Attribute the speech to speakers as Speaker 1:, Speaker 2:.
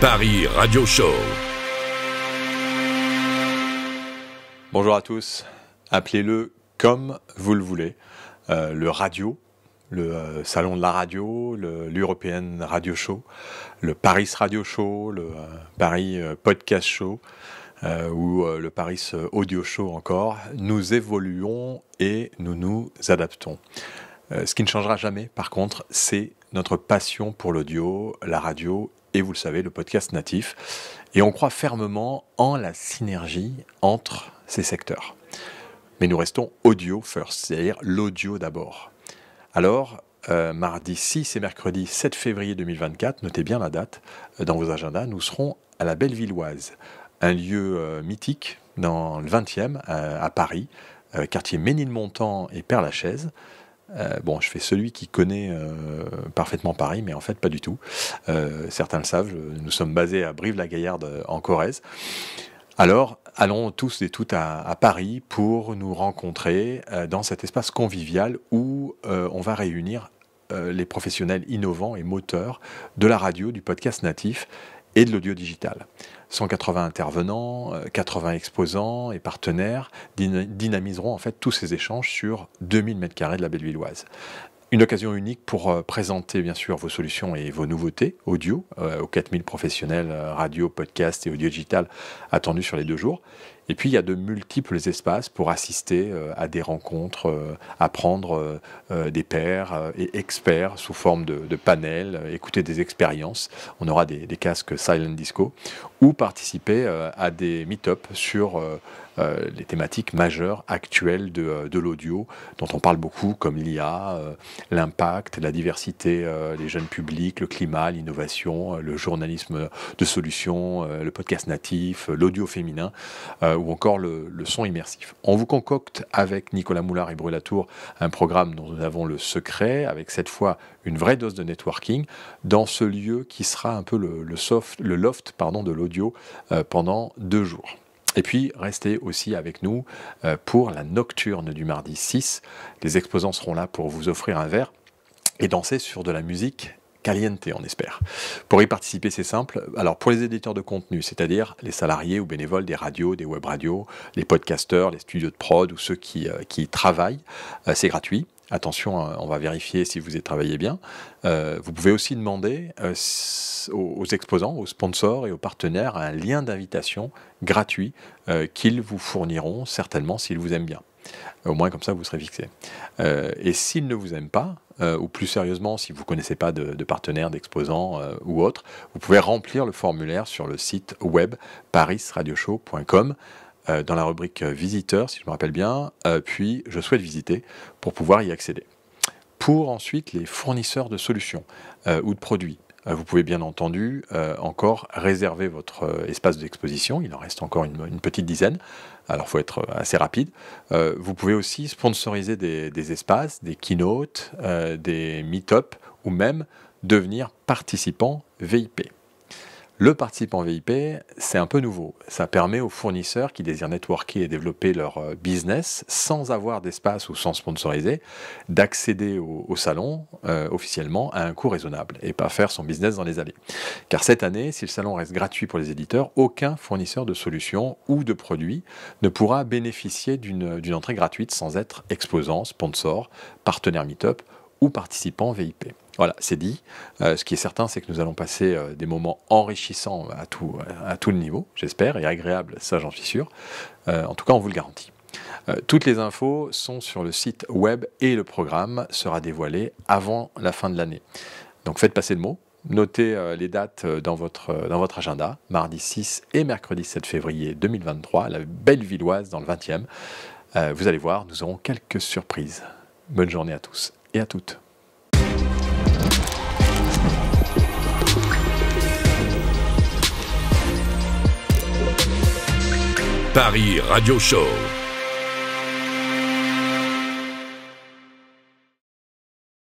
Speaker 1: Paris Radio Show.
Speaker 2: Bonjour à tous, appelez-le comme vous le voulez. Le radio, le salon de la radio, l'European Radio Show, le Paris Radio Show, le Paris Podcast Show ou le Paris Audio Show encore. Nous évoluons et nous nous adaptons. Ce qui ne changera jamais, par contre, c'est notre passion pour l'audio, la radio et, vous le savez, le podcast natif. Et on croit fermement en la synergie entre ces secteurs. Mais nous restons audio first, c'est-à-dire l'audio d'abord. Alors, mardi 6 et mercredi 7 février 2024, notez bien la date dans vos agendas, nous serons à la Bellevilloise, un lieu mythique dans le 20e à Paris, quartier Ménilmontant et Père-Lachaise. Je fais celui qui connaît parfaitement Paris, mais en fait pas du tout. Certains le savent, nous sommes basés à Brive-la-Gaillarde en Corrèze. Alors, allons tous et toutes à Paris pour nous rencontrer dans cet espace convivial où on va réunir les professionnels innovants et moteurs de la radio, du podcast natif et de l'audio digital. 180 intervenants, 80 exposants et partenaires dynamiseront en fait tous ces échanges sur 2000 m² de la Bellevilloise. Une occasion unique pour présenter bien sûr vos solutions et vos nouveautés audio aux 4000 professionnels radio, podcast et audio digital attendus sur les 2 jours. Et puis il y a de multiples espaces pour assister à des rencontres, apprendre des pairs et experts sous forme de panels, écouter des expériences. On aura des casques Silent Disco ou participer à des meet-up sur les thématiques majeures actuelles de l'audio dont on parle beaucoup comme l'IA, l'impact, la diversité, les jeunes publics, le climat, l'innovation, le journalisme de solutions, le podcast natif, l'audio féminin ou encore le son immersif. On vous concocte avec Nicolas Moulard et Brulatour un programme dont nous avons le secret, avec cette fois une vraie dose de networking, dans ce lieu qui sera un peu le loft de l'audio pendant 2 jours. Et puis, restez aussi avec nous pour la nocturne du mardi 6. Les exposants seront là pour vous offrir un verre et danser sur de la musique caliente, on espère. Pour y participer, c'est simple. Alors, pour les éditeurs de contenu, c'est-à-dire les salariés ou bénévoles des radios, des web radios, les podcasteurs, les studios de prod ou ceux qui y travaillent, c'est gratuit. Attention, on va vérifier si vous y travaillez bien. Vous pouvez aussi demander aux exposants, aux sponsors et aux partenaires un lien d'invitation gratuit qu'ils vous fourniront certainement s'ils vous aiment bien. Au moins comme ça vous serez fixé. Et s'ils ne vous aiment pas, ou plus sérieusement si vous ne connaissez pas de partenaires, d'exposants ou autres, vous pouvez remplir le formulaire sur le site web parisradioshow.com. Dans la rubrique visiteurs, si je me rappelle bien, puis je souhaite visiter pour pouvoir y accéder. Pour ensuite les fournisseurs de solutions ou de produits, vous pouvez bien entendu encore réserver votre espace d'exposition, il en reste encore une petite dizaine, alors il faut être assez rapide. Vous pouvez aussi sponsoriser des espaces, des keynotes, des meet-up ou même devenir participant VIP. Le participant VIP, c'est un peu nouveau. Ça permet aux fournisseurs qui désirent networker et développer leur business sans avoir d'espace ou sans sponsoriser, d'accéder au salon officiellement à un coût raisonnable et pas faire son business dans les allées. Car cette année, si le salon reste gratuit pour les éditeurs, aucun fournisseur de solutions ou de produits ne pourra bénéficier d'une entrée gratuite sans être exposant, sponsor, partenaire meet-up ou participant VIP. Voilà, c'est dit. Ce qui est certain, c'est que nous allons passer des moments enrichissants à tout le niveau, j'espère, et agréables, ça j'en suis sûr. En tout cas, on vous le garantit. Toutes les infos sont sur le site web et le programme sera dévoilé avant la fin de l'année. Donc faites passer le mot. Notez les dates dans votre agenda, mardi 6 et mercredi 7 février 2023, à la Bellevilloise dans le 20e. Vous allez voir, nous aurons quelques surprises. Bonne journée à tous et à toutes.
Speaker 1: Paris Radio Show.